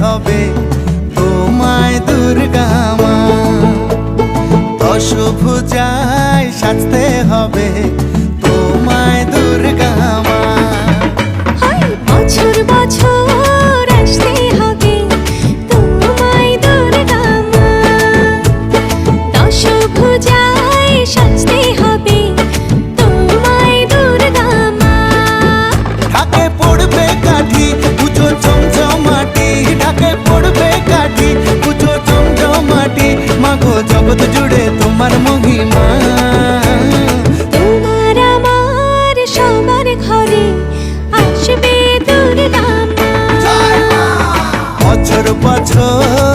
হবে তোমায় দুর্গা মা। দশভুজায় সাজতে হবে তোমায় দুর্গা মা। বছর বছর আসতে হবে তোমায় দুর্গা মা। দশভুজায় সাজতে হবে তোমায় দুর্গা মা। ঢাকে পড়বে কাঠি পুজো চমচমাটি, ঢাকে পড়বে কাঠি পুজো চমচমাটি। মাগো জগৎ জুড়ে তোমার মহিমা। তোমার আমার সবার ঘরে আসবে দুর্গা মা। বছর বছর